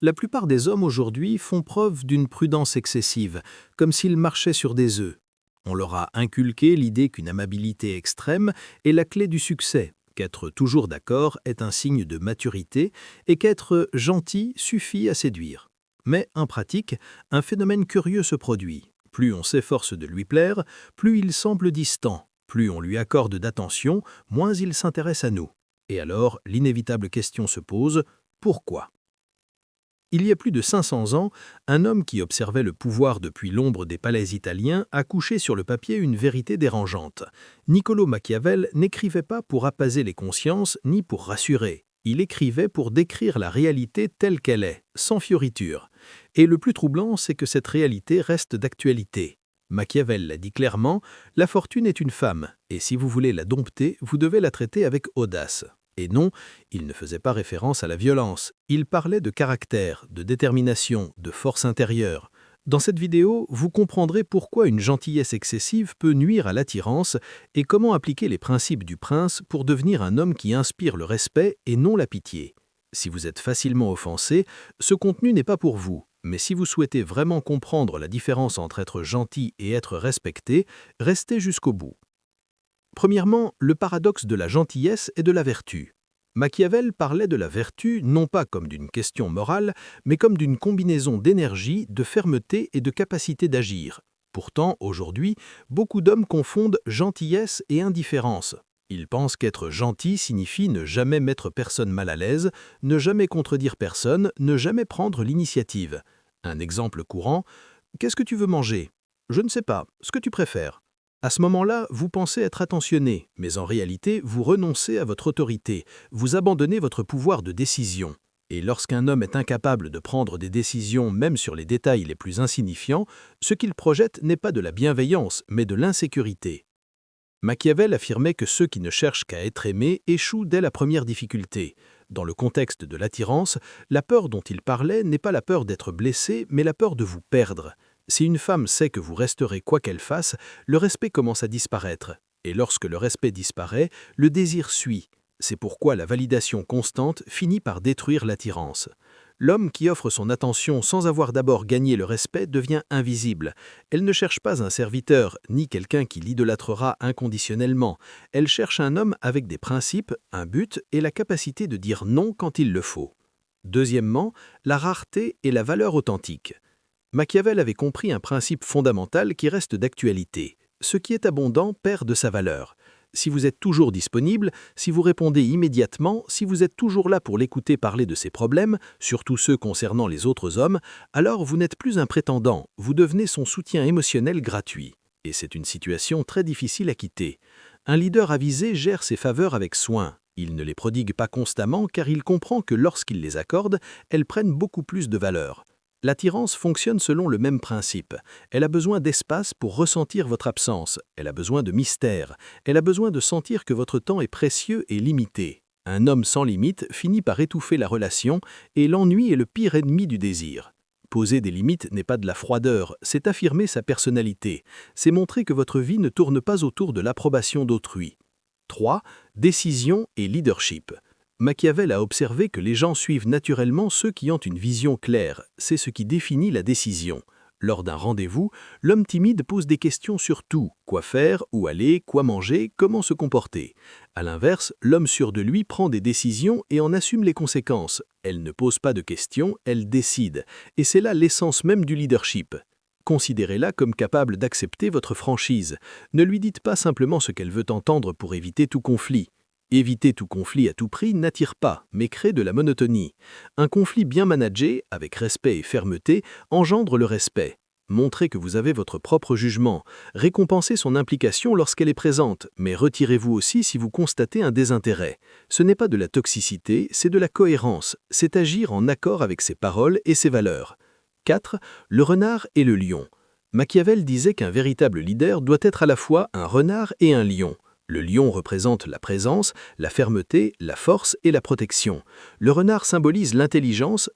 La plupart des hommes aujourd'hui font preuve d'une prudence excessive, comme s'ils marchaient sur des œufs. On leur a inculqué l'idée qu'une amabilité extrême est la clé du succès, qu'être toujours d'accord est un signe de maturité et qu'être gentil suffit à séduire. Mais en pratique, un phénomène curieux se produit. Plus on s'efforce de lui plaire, plus il semble distant. Plus on lui accorde d'attention, moins il s'intéresse à nous. Et alors, l'inévitable question se pose, pourquoi ? Il y a plus de 500 ans, un homme qui observait le pouvoir depuis l'ombre des palais italiens a couché sur le papier une vérité dérangeante. Niccolò Machiavel n'écrivait pas pour apaiser les consciences ni pour rassurer. Il écrivait pour décrire la réalité telle qu'elle est, sans fioriture. Et le plus troublant, c'est que cette réalité reste d'actualité. Machiavel l'a dit clairement, la fortune est une femme, et si vous voulez la dompter, vous devez la traiter avec audace. Et non, il ne faisait pas référence à la violence, il parlait de caractère, de détermination, de force intérieure. Dans cette vidéo, vous comprendrez pourquoi une gentillesse excessive peut nuire à l'attirance et comment appliquer les principes du prince pour devenir un homme qui inspire le respect et non la pitié. Si vous êtes facilement offensé, ce contenu n'est pas pour vous, mais si vous souhaitez vraiment comprendre la différence entre être gentil et être respecté, restez jusqu'au bout. Premièrement, le paradoxe de la gentillesse et de la vertu. Machiavel parlait de la vertu non pas comme d'une question morale, mais comme d'une combinaison d'énergie, de fermeté et de capacité d'agir. Pourtant, aujourd'hui, beaucoup d'hommes confondent gentillesse et indifférence. Ils pensent qu'être gentil signifie ne jamais mettre personne mal à l'aise, ne jamais contredire personne, ne jamais prendre l'initiative. Un exemple courant, « Qu'est-ce que tu veux manger ? Je ne sais pas, ce que tu préfères. » À ce moment-là, vous pensez être attentionné, mais en réalité, vous renoncez à votre autorité, vous abandonnez votre pouvoir de décision. Et lorsqu'un homme est incapable de prendre des décisions même sur les détails les plus insignifiants, ce qu'il projette n'est pas de la bienveillance, mais de l'insécurité. Machiavel affirmait que ceux qui ne cherchent qu'à être aimés échouent dès la première difficulté. Dans le contexte de l'attirance, la peur dont il parlait n'est pas la peur d'être blessé, mais la peur de vous perdre. Si une femme sait que vous resterez quoi qu'elle fasse, le respect commence à disparaître. Et lorsque le respect disparaît, le désir suit. C'est pourquoi la validation constante finit par détruire l'attirance. L'homme qui offre son attention sans avoir d'abord gagné le respect devient invisible. Elle ne cherche pas un serviteur, ni quelqu'un qui l'idolâtrera inconditionnellement. Elle cherche un homme avec des principes, un but et la capacité de dire non quand il le faut. Deuxièmement, la rareté et la valeur authentique. Machiavel avait compris un principe fondamental qui reste d'actualité. Ce qui est abondant perd de sa valeur. Si vous êtes toujours disponible, si vous répondez immédiatement, si vous êtes toujours là pour l'écouter parler de ses problèmes, surtout ceux concernant les autres hommes, alors vous n'êtes plus un prétendant, vous devenez son soutien émotionnel gratuit. Et c'est une situation très difficile à quitter. Un leader avisé gère ses faveurs avec soin. Il ne les prodigue pas constamment car il comprend que lorsqu'il les accorde, elles prennent beaucoup plus de valeur. L'attirance fonctionne selon le même principe. Elle a besoin d'espace pour ressentir votre absence. Elle a besoin de mystère. Elle a besoin de sentir que votre temps est précieux et limité. Un homme sans limite finit par étouffer la relation et l'ennui est le pire ennemi du désir. Poser des limites n'est pas de la froideur, c'est affirmer sa personnalité. C'est montrer que votre vie ne tourne pas autour de l'approbation d'autrui. 3. Décision et leadership. Machiavel a observé que les gens suivent naturellement ceux qui ont une vision claire, c'est ce qui définit la décision. Lors d'un rendez-vous, l'homme timide pose des questions sur tout, quoi faire, où aller, quoi manger, comment se comporter. À l'inverse, l'homme sûr de lui prend des décisions et en assume les conséquences. Elle ne pose pas de questions, elle décide. Et c'est là l'essence même du leadership. Considérez-la comme capable d'accepter votre franchise. Ne lui dites pas simplement ce qu'elle veut entendre pour éviter tout conflit. Éviter tout conflit à tout prix n'attire pas, mais crée de la monotonie. Un conflit bien managé, avec respect et fermeté, engendre le respect. Montrez que vous avez votre propre jugement. Récompensez son implication lorsqu'elle est présente, mais retirez-vous aussi si vous constatez un désintérêt. Ce n'est pas de la toxicité, c'est de la cohérence. C'est agir en accord avec ses paroles et ses valeurs. 4. Le renard et le lion. Machiavel disait qu'un véritable leader doit être à la fois un renard et un lion. Le lion représente la présence, la fermeté, la force et la protection. Le renard symbolise l'intelligence,